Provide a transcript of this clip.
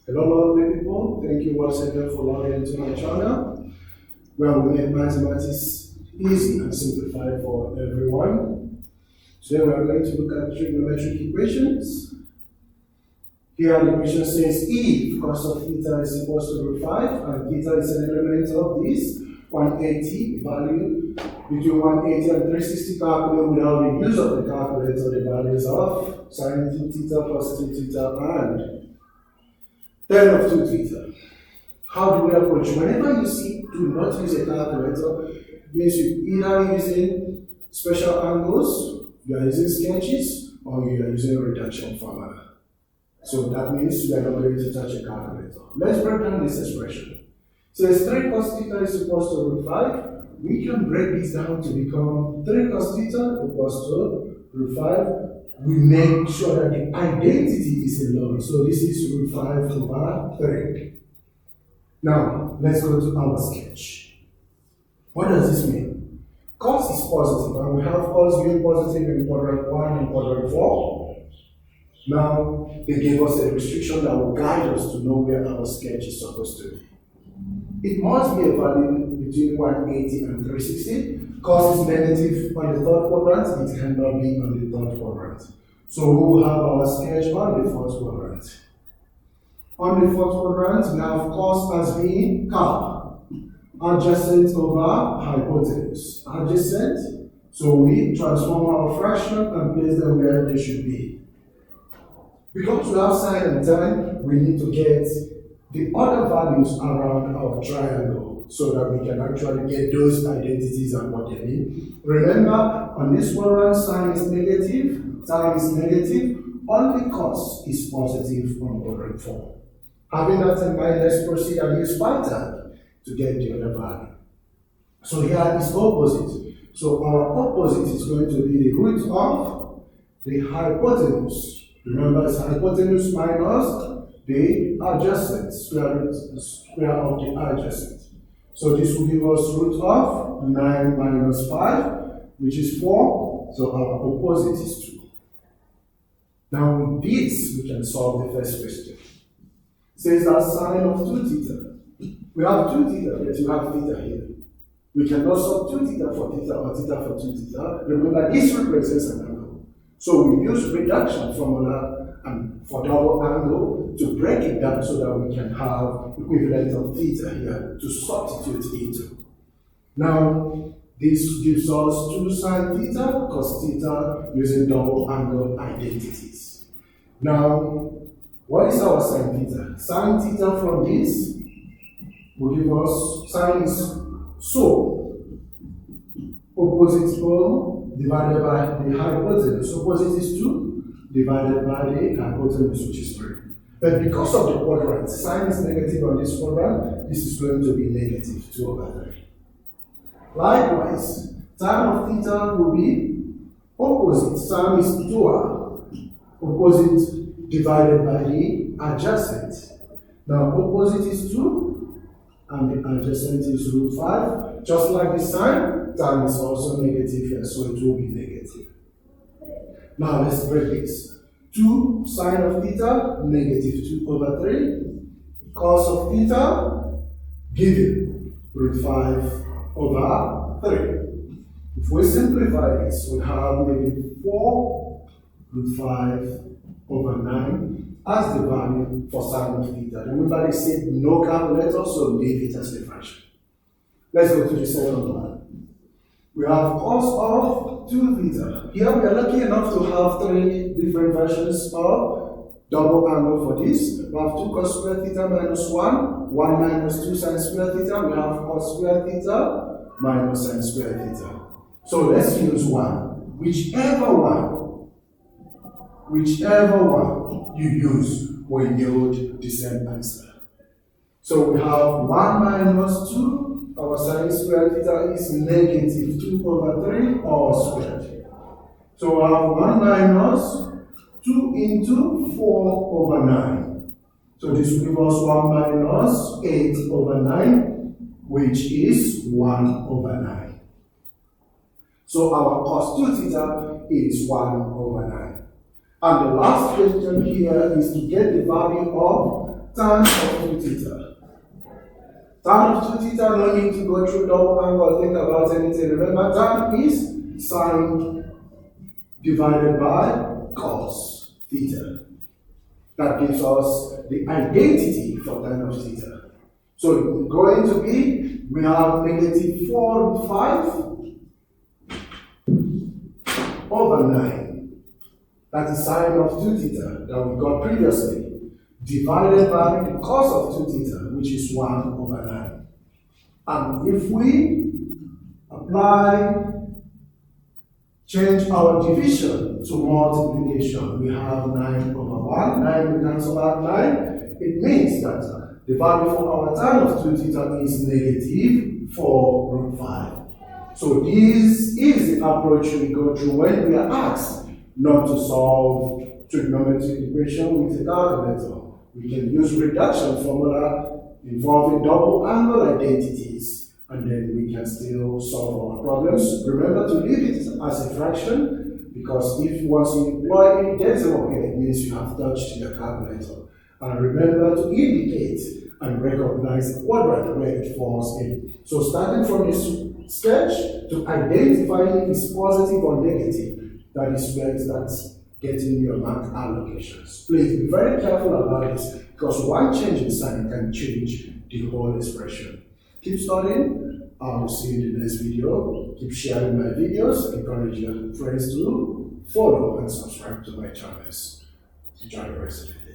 Hello, lovely people. Thank you once again for logging into my channel, where we make mathematics easy and simplified for everyone. Today we are going to look at trigonometric equations. Here the equation says if cos of theta is equal to root 5 and theta is an element of this 180 value between 180 and 360, calculate without the use of the calculator the values of sin 2 theta plus 2 theta and tan of 2 theta. How do we approach? Whenever you see do not use a calculator, it means you're either using special angles, you are using sketches, or you are using a reduction formula. So that means you are not going to touch a calculator. Let's break down this expression. So it's 3 cos theta is equal to root 5. We can break this down to become 3 cos theta equals to root 5. We make sure that the identity is alone. So this is root 5 over 3. Now, let's go to our sketch. What does this mean? Cos is positive, and we have cos being positive in quadrant 1 and quadrant 4. Now, they gave us a restriction that will guide us to know where our sketch is supposed to be. It must be a value between 180 and 360. Cos is negative on the third quadrant, it cannot be on the third quadrant. So we will have our sketch on the fourth quadrant. On the fourth quadrant, we have cos as being cap, adjacent over hypotenuse. Adjacent, so we transform our fraction and place them where they should be. Because we have sine and tan, we need to get the other values around our triangle so that we can actually get those identities and what they mean. Remember, on this quadrant, sine is negative, tan is negative, only cos is positive on quadrant 4. Having that in mind, let's proceed and use pi tan to get the other value. So here is opposite. So our opposite is going to be the root of the hypotenuse. Remember, it's hypotenuse minus the adjacent, square of the adjacent. So this will give us root of 9 minus 5, which is 4. So our opposite is 2. Now with this, we can solve the first question. It says that sine of 2 theta. We have 2 theta, but you have theta here. We cannot solve 2 theta for theta or theta for 2 theta. Remember, this represents an angle. So we use reduction formula and for double angle to break it down so that we can have equivalent of theta here to substitute into. Now, this gives us 2 sine theta cos theta using double angle identities. Now, what is our sine theta? Sine theta from this will give us sine is so opposite pole divided by the hypotenuse. Opposite is 2 divided by the hypotenuse, which is 3. But because of the quadrant, sine is negative on this quadrant, this is going to be negative 2 over 3. Likewise, tan of theta will be opposite. Sine is 2, opposite divided by the adjacent. Now, opposite is 2, and the adjacent is root 5. Just like the sine, tan is also negative here, so it will be negative. Now, let's break this. 2 sine of theta, negative 2 over 3. Cos of theta, given root 5 over 3. If we simplify this, we have negative 4 root 5 over 9 as the value for sine of theta. Remember, they said no calculator, so leave it as the fraction. Let's go to the second one. We have cos of 2 theta. Here we are lucky enough to have 3 different versions of double angle for this. We have 2 cos square theta minus 1, 1 minus 2 sine square theta. We have cos square theta minus sine square theta. So let's use 1. Whichever one you use will yield the same answer. So we have 1 minus 2. Our sine square theta is negative 2 over 3 all squared. So we have 1 minus 2 into 4 over 9. So this will give us 1 minus 8 over 9, which is 1 over 9. So our cos 2 theta is 1 over 9. And the last question here is to get the value of tan of 2 theta. Tan of 2 theta, no need to go through double angle, think about anything. Remember, tan is sine divided by cos theta. That gives us the identity for tan of theta. So it's going to be, we have negative 4 root 5 over 9. That is sine of 2 theta that we got previously, divided by the cos of 2 theta, which is 1 over 9. And if we change our division to multiplication, we have 9 over 1. 9 we cancel out 9. It means that the value for our tan of 2 theta is negative 4 root 5. So this is the approach we go through when we are asked not to solve trigonometric equation with a calculator. We can use reduction formula involving double angle identities, and then we can still solve our problems. Remember to leave it as a fraction, because if once you employ any decimal here, it means you have touched your calculator. And remember to indicate and recognize the quadrant where it falls in. So starting from this sketch to identify if it's positive or negative, that is where it starts getting your mark allocations. Please be very careful about this, because one change in sign can change the whole expression. Keep studying. I will see you in the next video. Keep sharing my videos. Encourage your friends to follow and subscribe to my channels. Enjoy the rest of it.